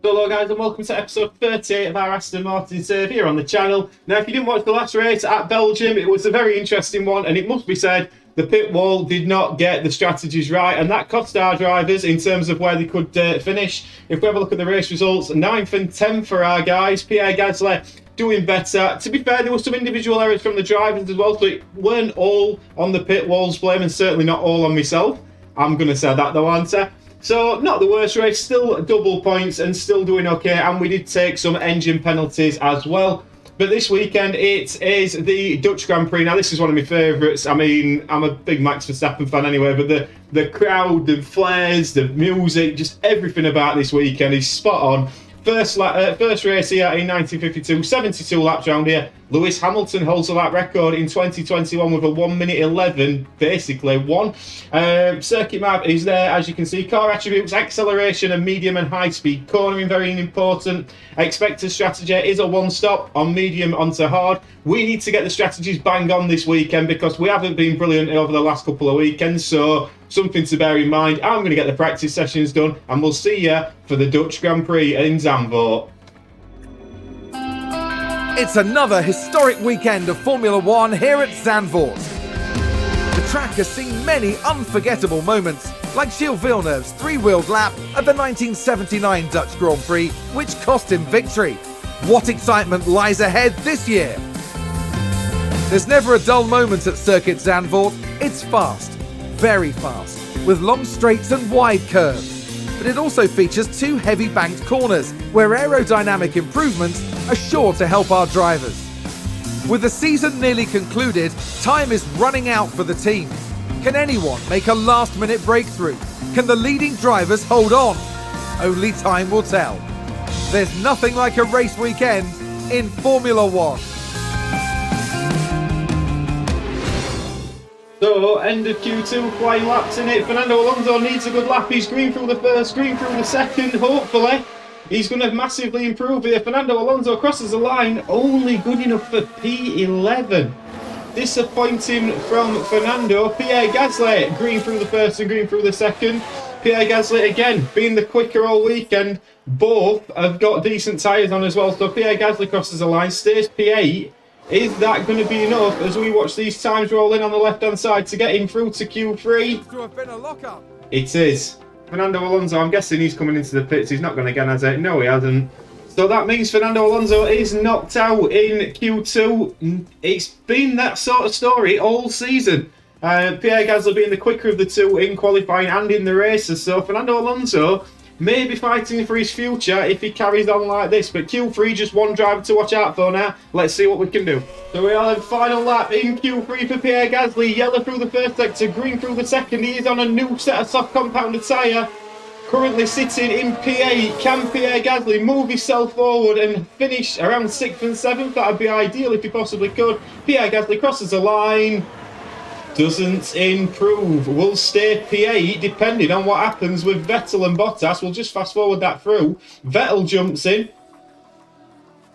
Hello guys and welcome to episode 38 of our Aston Martin Save here on the channel. Now if you didn't watch the last race at Belgium, it was a very interesting one, and it must be said the pit wall did not get the strategies right, and that cost our drivers in terms of where they could finish. If we have a look at the race results, 9th and 10th for our guys. Pierre Gasly doing better. To be fair, there were some individual errors from the drivers as well, so it weren't all on the pit wall's blame, and certainly not all on myself. I'm going to say that though, aren't I? So, not the worst race, still double points and still doing okay, and we did take some engine penalties as well. But this weekend, it is the Dutch Grand Prix. Now, this is one of my favourites. I mean, I'm a big Max Verstappen fan anyway, but the crowd, the flares, the music, just everything about this weekend is spot on. First race here in 1952, 72 laps round here. Lewis Hamilton holds the lap record in 2021 with a 1 minute 11, basically one. Circuit map is there, as you can see. Car attributes, acceleration and medium and high speed cornering, very important. Expected strategy is a one stop on medium onto hard. We need to get the strategies bang on this weekend because we haven't been brilliant over the last couple of weekends, so something to bear in mind. I'm going to get the practice sessions done, and we'll see you for the Dutch Grand Prix in Zandvoort. It's another historic weekend of Formula One here at Zandvoort. The track has seen many unforgettable moments, like Gilles Villeneuve's three-wheeled lap at the 1979 Dutch Grand Prix, which cost him victory. What excitement lies ahead this year? There's never a dull moment at Circuit Zandvoort. It's fast, very fast, with long straights and wide curves. But it also features two heavy banked corners, where aerodynamic improvements are sure to help our drivers. With the season nearly concluded, time is running out for the team. Can anyone make a last-minute breakthrough? Can the leading drivers hold on? Only time will tell. There's nothing like a race weekend in Formula One. So, end of Q2, flying laps in it. Fernando Alonso needs a good lap. He's green through the first, green through the second, hopefully. He's going to massively improve here. Fernando Alonso crosses the line, only good enough for P11. Disappointing from Fernando. Pierre Gasly, green through the first and green through the second. Pierre Gasly, again, being the quicker all weekend. Both have got decent tyres on as well. So Pierre Gasly crosses the line, stays P8. Is that going to be enough as we watch these times roll in on the left-hand side to get him through to Q3? To have been a lockup. It is. Fernando Alonso, I'm guessing he's coming into the pits. He's not going to get as it. No, he hasn't. So that means Fernando Alonso is knocked out in Q2. It's been that sort of story all season. Pierre Gasly being the quicker of the two in qualifying and in the races. So Fernando Alonso may be fighting for his future if he carries on like this. But Q3, just one driver to watch out for now. Let's see what we can do. So we are on final lap in Q3 for Pierre Gasly. Yellow through the first sector, green through the second. He is on a new set of soft compounded tyre. Currently sitting in P8. Can Pierre Gasly move himself forward and finish around 6th and 7th? That would be ideal if he possibly could. Pierre Gasly crosses the line. Doesn't improve. Will stay P8 depending on what happens with Vettel and Bottas. We'll just fast forward that through. Vettel jumps in.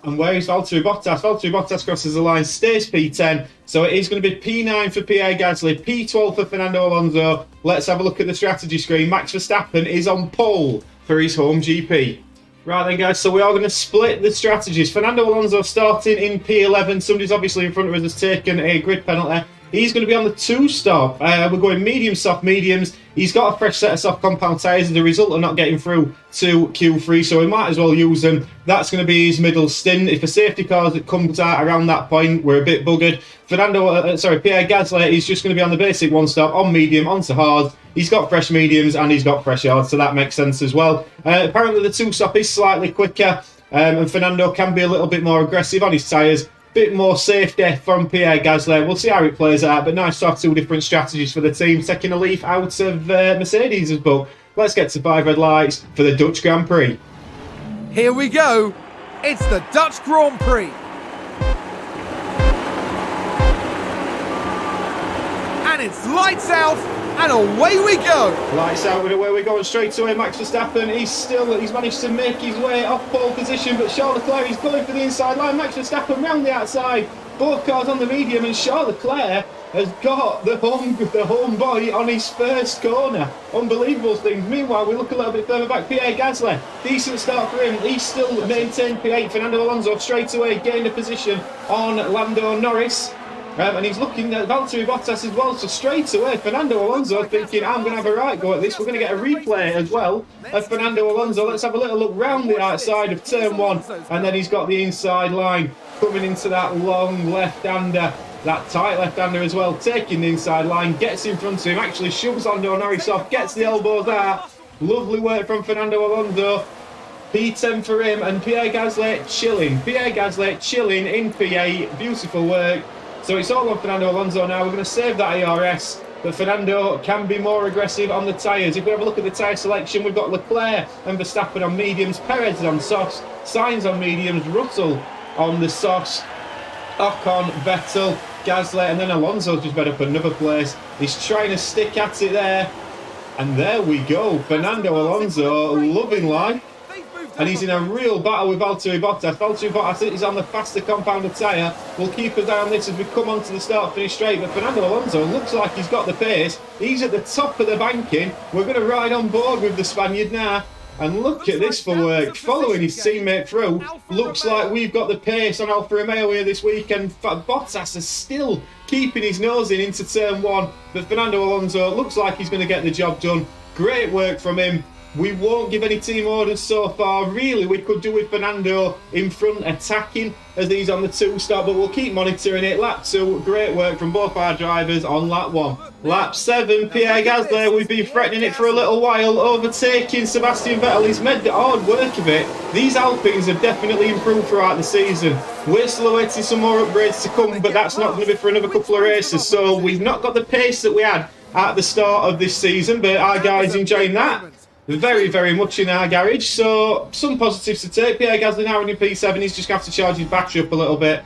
And where is Valtteri Bottas? Valtteri Bottas crosses the line, stays P10. So it is going to be P9 for Pierre Gasly, P12 for Fernando Alonso. Let's have a look at the strategy screen. Max Verstappen is on pole for his home GP. Right then guys, so we are going to split the strategies. Fernando Alonso starting in P11. Somebody's obviously in front of us has taken a grid penalty. He's going to be on the 2-stop. We're going medium, soft, mediums. He's got a fresh set of soft compound tyres as a result of not getting through to Q3, so we might as well use them. That's going to be his middle stint. If a safety car that comes out around that point, we're a bit buggered. Pierre Gasly is just going to be on the basic 1-stop, on medium, onto hard. He's got fresh mediums and he's got fresh hard, so that makes sense as well. Apparently the 2-stop is slightly quicker, and Fernando can be a little bit more aggressive on his tyres. Bit more safety from Pierre Gasly. We'll see how it plays out, but nice to have two different strategies for the team, taking a leaf out of Mercedes' book. Let's get to 5 red lights for the Dutch Grand Prix. Here we go. It's the Dutch Grand Prix. And it's lights out and away we go. Lights out, and away we go, and straight away Max Verstappen, he's managed to make his way off pole position, but Charles Leclerc is going for the inside line. Max Verstappen round the outside, both cars on the medium, and Charles Leclerc has got the home boy on his first corner. Unbelievable things. Meanwhile, we look a little bit further back. Pierre Gasly, decent start for him. He's still maintained P8. Fernando Alonso straight away gained a position on Lando Norris. And he's looking at Valtteri Bottas as well. So straight away, Fernando Alonso thinking, I'm going to have a right go at this. We're going to get a replay as well of Fernando Alonso. Let's have a little look round the outside of turn 1. And then he's got the inside line coming into that long left-hander. That tight left-hander as well, taking the inside line, gets in front of him, actually shoves Lando Norris off, gets the elbows out. Lovely work from Fernando Alonso. P10 for him, and Pierre Gasly chilling. Pierre Gasly chilling in P8. Beautiful work. So it's all on Fernando Alonso now. We're going to save that ERS, but Fernando can be more aggressive on the tyres. If we have a look at the tyre selection, we've got Leclerc and Verstappen on mediums, Perez on softs, Sainz on mediums, Russell on the softs, Ocon, Vettel, Gasly, and then Alonso's just made up another place. He's trying to stick at it there, and there we go. Fernando Alonso loving life, and he's in a real battle with Valtteri Bottas. Valtteri Bottas is on the faster compounded tyre. We'll keep an eye on this as we come on to the start-finish straight, but Fernando Alonso looks like he's got the pace. He's at the top of the banking. We're going to ride on board with the Spaniard now. And look at this for work, following his teammate through. Looks like we've got the pace on Alfa Romeo here this weekend. Bottas is still keeping his nose in into turn 1. But Fernando Alonso looks like he's going to get the job done. Great work from him. We won't give any team orders so far. Really, we could do with Fernando in front attacking as he's on the 2-stop, but we'll keep monitoring it. Lap 2, great work from both our drivers on lap 1. Lap 7, Pierre Gasly, we've been threatening it for a little while, overtaking Sebastian Vettel. He's made the hard work of it. These Alpines have definitely improved throughout the season. We're still awaiting some more upgrades to come, but that's not going to be for another couple of races, so we've not got the pace that we had at the start of this season, but our guys enjoying that very, very much in our garage. So some positives to take. Pierre Gasly now in P7. He's just going to have to charge his battery up a little bit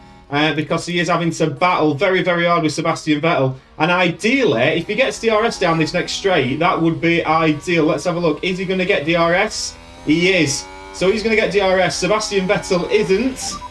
because he is having to battle very, very hard with Sebastian Vettel. And ideally, if he gets DRS down this next straight, that would be ideal. Let's have a look. Is he going to get DRS? He is. So he's going to get DRS. Sebastian Vettel isn't.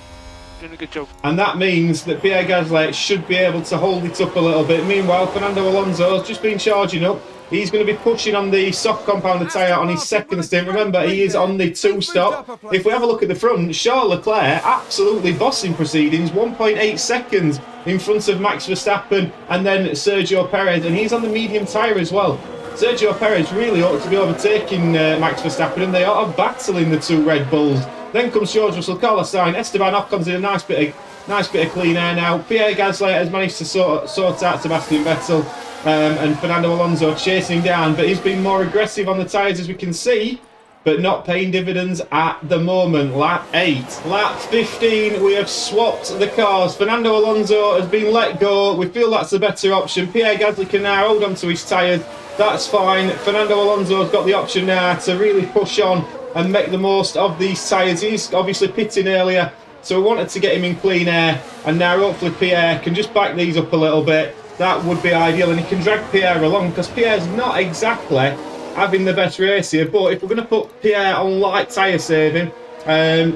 Doing a good job. And that means that Pierre Gasly should be able to hold it up a little bit. Meanwhile, Fernando Alonso has just been charging up. He's going to be pushing on the soft compounded tyre on his second stint. Remember, he is on the 2-stop. If we have a look at the front, Charles Leclerc absolutely bossing proceedings. 1.8 seconds in front of Max Verstappen and then Sergio Perez. And he's on the medium tyre as well. Sergio Perez really ought to be overtaking Max Verstappen, and they are battling the two Red Bulls. Then comes George Russell, Carlos Sainz, Esteban Ocon's in a nice bit of clean air now. Pierre Gasly has managed to sort out Sebastian Vettel. And Fernando Alonso chasing down, but he's been more aggressive on the tyres as we can see, but not paying dividends at the moment. Lap 8. Lap 15, we have swapped the cars. Fernando Alonso has been let go. We feel that's a better option. Pierre Gasly can now hold on to his tyres. That's fine. Fernando Alonso's got the option now to really push on and make the most of these tyres. He's obviously pitting earlier, so we wanted to get him in clean air, and now hopefully Pierre can just back these up a little bit. That would be ideal, and he can drag Pierre along, because Pierre's not exactly having the best race here. But if we're going to put Pierre on light tyre saving,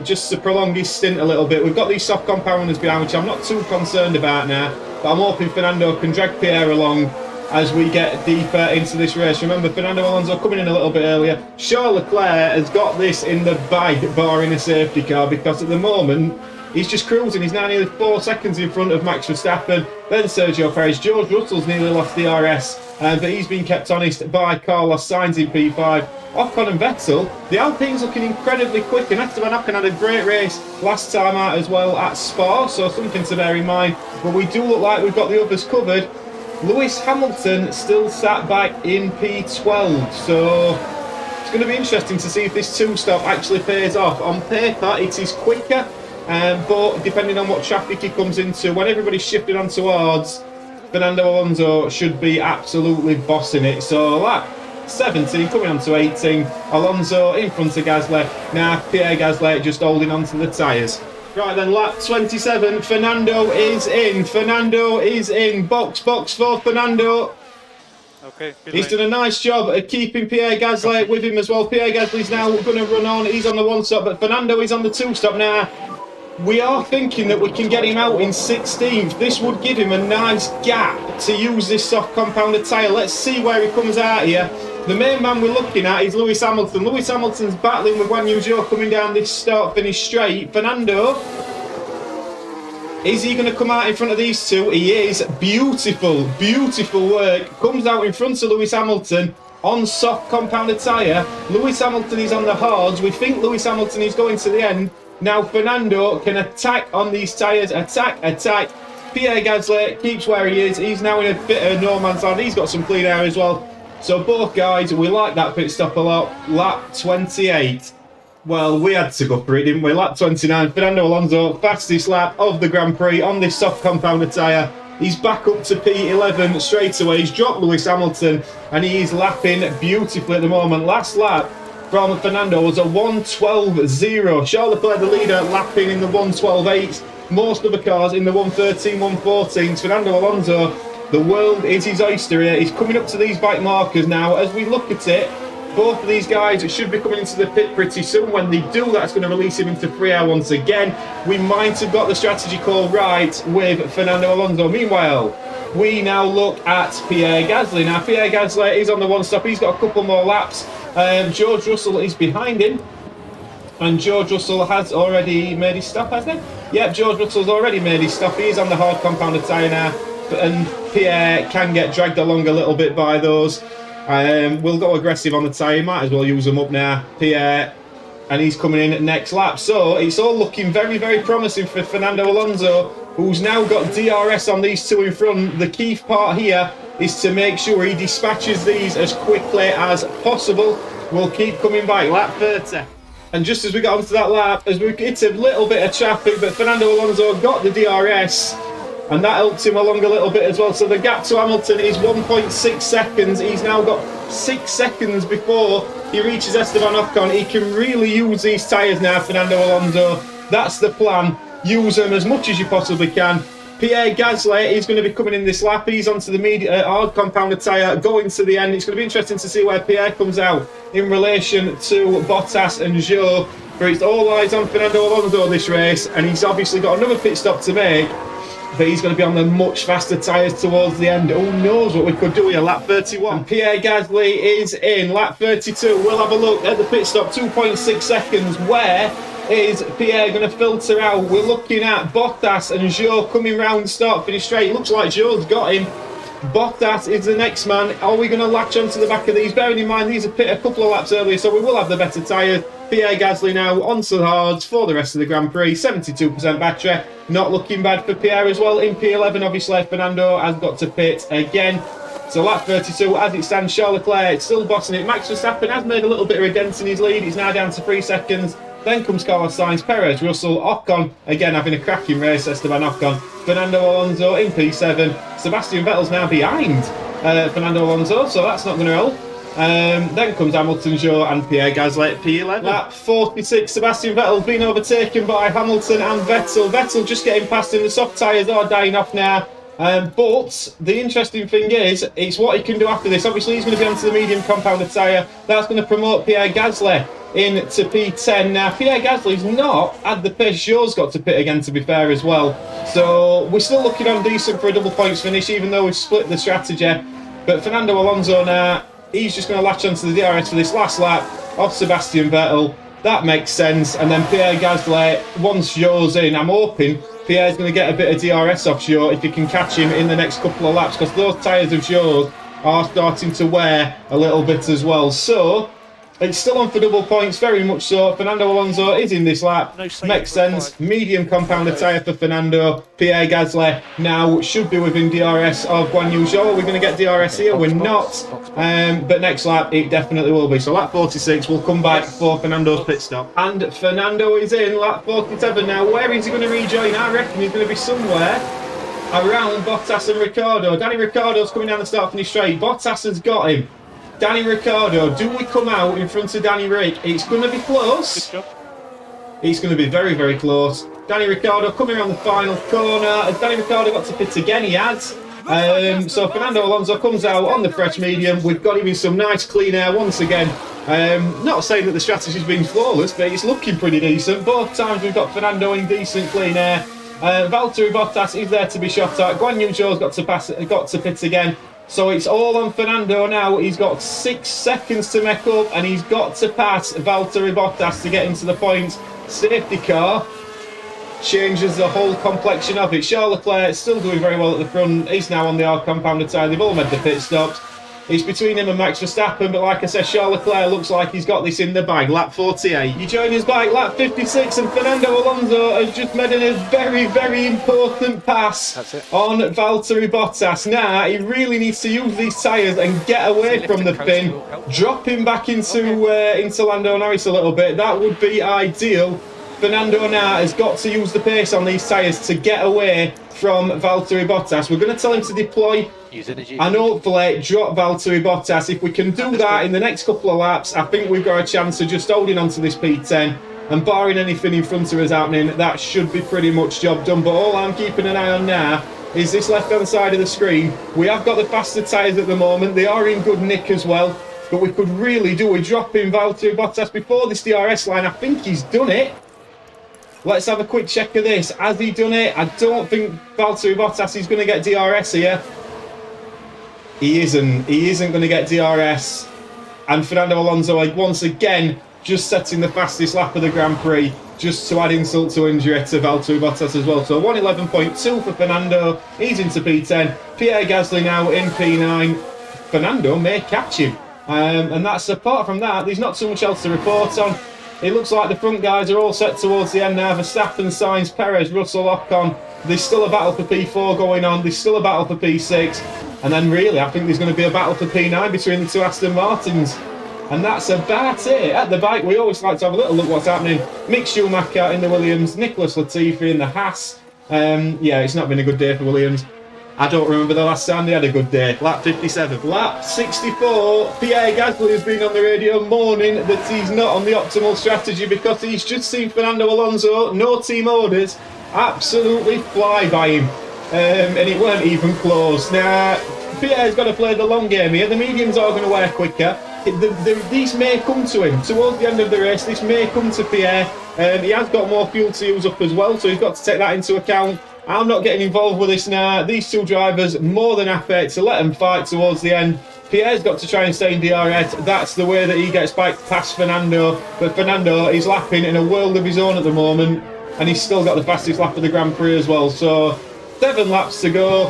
just to prolong his stint a little bit, we've got these soft compounders behind, which I'm not too concerned about now, but I'm hoping Fernando can drag Pierre along as we get deeper into this race. Remember, Fernando Alonso coming in a little bit earlier. Charles Leclerc has got this in the bag, barring a safety car, because at the moment he's just cruising. He's now nearly 4 seconds in front of Max Verstappen, then Sergio Perez. George Russell's nearly lost the DRS, but he's been kept honest by Carlos Sainz in P5. Ocon and Vettel, the Alpine's looking incredibly quick, and Esteban Ocon had a great race last time out as well at Spa, so something to bear in mind. But we do look like we've got the others covered. Lewis Hamilton still sat back in P12, so it's going to be interesting to see if this 2-stop actually pays off. On paper, it is quicker. But depending on what traffic he comes into, when everybody's shifted on towards, Fernando Alonso should be absolutely bossing it. So lap 17 coming on to 18, Alonso in front of Gasly. Now Pierre Gasly just holding on to the tyres. Right then, lap 27, Fernando is in. Fernando is in. Box for Fernando. Okay. He's done a nice job at keeping Pierre Gasly with him as well. Pierre Gasly's now going to run on. He's on the 1 stop, but Fernando is on the 2 stop now. We are thinking that we can get him out in 16th. This would give him a nice gap to use this soft compounded tyre. Let's see where he comes out here. The main man we're looking at is Lewis Hamilton. Lewis Hamilton's battling with Guan Yu Zhou coming down this start-finish straight. Fernando, is he going to come out in front of these two? He is. Beautiful, beautiful work. Comes out in front of Lewis Hamilton on soft compounded tyre. Lewis Hamilton is on the hards. We think Lewis Hamilton is going to the end. Now Fernando can attack on these tyres. Attack, attack. Pierre Gasly keeps where he is. He's now in a bit of no man's land. He's got some clean air as well. So both guys, we like that pit stop a lot. Lap 28. Well, we had to go for it, didn't we? Lap 29. Fernando Alonso, fastest lap of the Grand Prix on this soft compounded tyre. He's back up to P11 straight away. He's dropped Lewis Hamilton and he's lapping beautifully at the moment. Last lap from Fernando was a 1:12.0. Charles Leclerc, the leader, lapping in the 1:12.8. Most other cars in the 1:13, 1:14. Fernando Alonso, the world is his oyster here. He's coming up to these bike markers now. As we look at it, both of these guys should be coming into the pit pretty soon. When they do, that's going to release him into free air once again. We might have got the strategy call right with Fernando Alonso. Meanwhile, we now look at Pierre Gasly. Now, Pierre Gasly is on the 1 stop. He's got a couple more laps. George Russell is behind him. And George Russell has already made his stop, hasn't he? Yep, George Russell's already made his stop. He is on the hard compounded tyre now. And Pierre can get dragged along a little bit by those. We'll go aggressive on the tyre. Might as well use them up now. Pierre. And he's coming in at next lap. So it's all looking very, very promising for Fernando Alonso, who's now got DRS on these two in front. The key part here is to make sure he dispatches these as quickly as possible. We'll keep coming back. Lap 30. And just as we got onto that lap, as we hit a little bit of traffic, but Fernando Alonso got the DRS. And that helped him along a little bit as well. So the gap to Hamilton is 1.6 seconds. He's now got 6 seconds before he reaches Esteban Ocon. He can really use these tyres now, Fernando Alonso. That's the plan. Use them as much as you possibly can. Pierre Gasly is going to be coming in this lap. He's onto the hard compounded tyre, going to the end. It's going to be interesting to see where Pierre comes out in relation to Bottas and Zhou. For it's all eyes on Fernando Alonso this race, and he's obviously got another pit stop to make. But he's going to be on the much faster tyres towards the end. Who knows what we could do here? Lap 31. And Pierre Gasly is in. Lap 32. We'll have a look at the pit stop. 2.6 seconds. Where is Pierre going to filter out? We're looking at Bottas and Zhou coming round start finish straight. Looks like Zhou's got him. Bottas is the next man. Are we going to latch onto the back of these? Bearing in mind these are pit a couple of laps earlier, so we will have the better tyres. Pierre Gasly now onto the hards for the rest of the Grand Prix. 72% battery. Not looking bad for Pierre as well. In P11, obviously, Fernando has got to pit again. So lap 32, as it stands, Charles Leclerc still bossing it. Max Verstappen has made a little bit of a dent in his lead. He's now down to 3 seconds. Then comes Carlos Sainz, Perez, Russell, Ocon, again having a cracking race, Esteban Ocon. Fernando Alonso in P7. Sebastian Vettel's now behind Fernando Alonso, so that's not going to help. Then comes Hamilton, Zhou and Pierre Gasly at P11. Lap 46, Sebastian Vettel's been overtaken by Hamilton and Vettel. Vettel just getting past him. The soft tyres are dying off now. But the interesting thing is, it's what he can do after this. Obviously, he's going to be onto the medium compounded tyre. That's going to promote Pierre Gasly into P10. Now, Pierre Gasly's not had the pace. Zhou's got to pit again, to be fair, as well. So we're still looking on decent for a double points finish, even though we've split the strategy. But Fernando Alonso now, he's just going to latch onto the DRS for this last lap of Sebastian Vettel. That makes sense. And then Pierre Gasly, once Zhou's in, I'm hoping Pierre's going to get a bit of DRS off Zhou if he can catch him in the next couple of laps, because those tyres of Zhou's are starting to wear a little bit as well. So it's still on for double points, very much so. Fernando Alonso is in this lap. Makes sense. Medium compounded tyre for Fernando. Pierre Gasly now should be within DRS of Guan Yu Zhou. We're going to get DRS here. We're not. But next lap, it definitely will be. So lap 46, we'll come back for Fernando's pit stop. And Fernando is in lap 47 now. Where is he going to rejoin? I reckon he's going to be somewhere around Bottas and Ricciardo. Danny Ricciardo's coming down the start finish straight. Bottas has got him. Danny Ricciardo, do we come out in front of Danny Rick? It's going to be close. It's going to be very, very close. Danny Ricciardo coming around the final corner. Has Danny Ricciardo got to pit again? He has. So Fernando Alonso comes out on the fresh medium. We've got him in some nice clean air once again. Not saying that the strategy's been flawless, but it's looking pretty decent. Both times we've got Fernando in decent clean air. Valtteri Bottas is there to be shot at. Guan Yu Zhou's got to pit again. So it's all on Fernando now. He's got 6 seconds to make up, and he's got to pass Valtteri Bottas to get into the points. Safety car changes the whole complexion of it. Charles Leclerc still doing very well at the front. He's now on the hard compounder tyre. They've all made the pit stops. It's between him and Max Verstappen, but like I said, Charles Leclerc looks like he's got this in the bag. Lap 48. You join his bike, lap 56, and Fernando Alonso has just made a very, very important pass on Valtteri Bottas. Now, he really needs to use these tyres and get away from the pin, drop him back into Lando Norris a little bit. That would be ideal. Fernando now has got to use the pace on these tyres to get away from Valtteri Bottas. We're going to tell him to deploy and hopefully drop Valtteri Bottas. If we can do that in the next couple of laps, I think we've got a chance of just holding on to this P10, and barring anything in front of us happening, that should be pretty much job done. But all I'm keeping an eye on now is this left-hand side of the screen. We have got the faster tyres at the moment. They are in good nick as well, but we could really do with dropping Valtteri Bottas before this DRS line. I think he's done it. Let's have a quick check of this. Has he done it? I don't think Valtteri Bottas is going to get DRS here. He isn't. He isn't going to get DRS. And Fernando Alonso, once again, just setting the fastest lap of the Grand Prix, just to add insult to injury to Valtteri Bottas as well. So 1:11.2 for Fernando. He's into P10. Pierre Gasly now in P9. Fernando may catch him. And that's apart from that, there's not too much else to report on. It looks like the front guys are all set towards the end now. Verstappen, Sainz, Perez, Russell, Ocon. There's still a battle for P4 going on. There's still a battle for P6. And then really, I think there's going to be a battle for P9 between the two Aston Martins. And that's about it. At the bike, we always like to have a little look what's happening. Mick Schumacher in the Williams, Nicholas Latifi in the Haas. Yeah, it's not been a good day for Williams. I don't remember the last time they had a good day. Lap 57. Lap 64. Pierre Gasly has been on the radio moaning that he's not on the optimal strategy because he's just seen Fernando Alonso, no team orders, absolutely fly by him. And it weren't even close. Now, Pierre's got to play the long game here. The mediums are going to wear quicker. These may come to him. Towards the end of the race, this may come to Pierre. He has got more fuel to use up as well, so he's got to take that into account. I'm not getting involved with this now. These two drivers, more than happy to let them fight towards the end. Pierre's got to try and stay in DRS. That's the way that he gets back past Fernando. But Fernando is lapping in a world of his own at the moment, and he's still got the fastest lap of the Grand Prix as well. So 7 laps to go.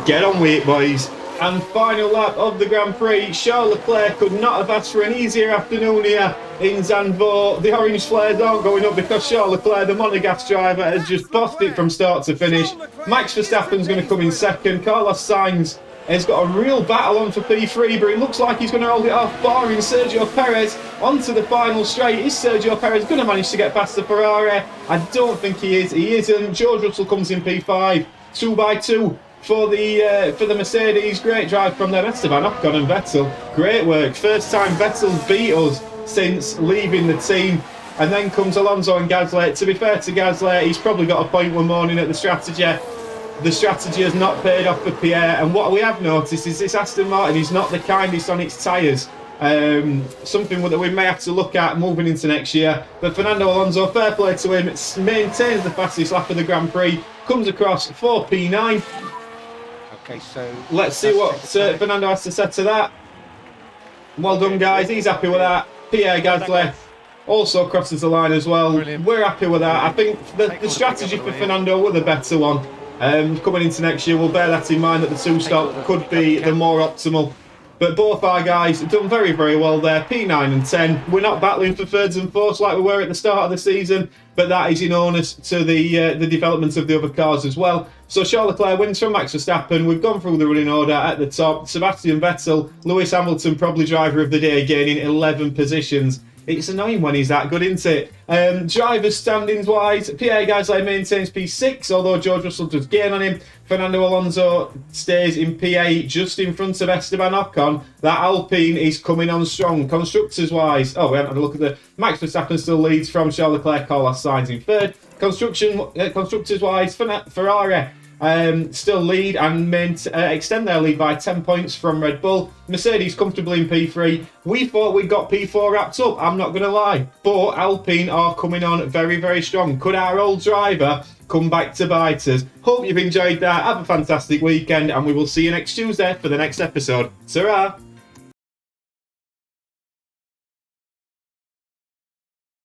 Get on with it, boys. And final lap of the Grand Prix. Charles Leclerc could not have asked for an easier afternoon here in Zandvoort. The orange flares aren't going up because Charles Leclerc, the Monegasque driver, has just bossed it from start to finish. Max Verstappen's going to come in second. Carlos Sainz has got a real battle on for P3, but it looks like he's going to hold it off, barring Sergio Perez onto the final straight. Is Sergio Perez going to manage to get past the Ferrari? I don't think he is. He isn't. George Russell comes in P5, 2x2. For the Mercedes, great drive from them. Esteban Ocon and Vettel, great work. First time Vettel's beat us since leaving the team. And then comes Alonso and Gasly. To be fair to Gasly, he's probably got a point one morning at the strategy. The strategy has not paid off for Pierre. And what we have noticed is this Aston Martin is not the kindest on its tyres. Something that we may have to look at moving into next year. But Fernando Alonso, fair play to him, maintains the fastest lap of the Grand Prix. Comes across for P9. Okay, so let's see what Fernando has to say to that. Well done, guys. He's happy with that. Pierre Gasly also crosses the line as well. Brilliant. We're happy with that. I think the strategy for Fernando was the better one. Coming into next year, we'll bear that in mind that the two-stop could be the more optimal. But both our guys have done very, very well there. P9 and 10. We're not battling for thirds and fourths like we were at the start of the season, but that is in onus to the development of the other cars as well. So Charles Leclerc wins from Max Verstappen. We've gone through the running order at the top. Sebastian Vettel, Lewis Hamilton, probably driver of the day, gaining 11 positions. It's annoying when he's that good, isn't it? Drivers standings wise, Pierre Gasly maintains P6, although George Russell does gain on him. Fernando Alonso stays in P8, just in front of Esteban Ocon. That Alpine is coming on strong. Constructors wise, we haven't had a look at the Max Verstappen still leads from Charles Leclerc, Carlos Sainz in third. Constructors wise, Ferrari still lead and extend their lead by 10 points from Red Bull. Mercedes comfortably in P3. We thought we got P4 wrapped up, I'm not going to lie. But Alpine are coming on very, very strong. Could our old driver come back to bite us? Hope you've enjoyed that. Have a fantastic weekend, and we will see you next Tuesday for the next episode. Ta-ra!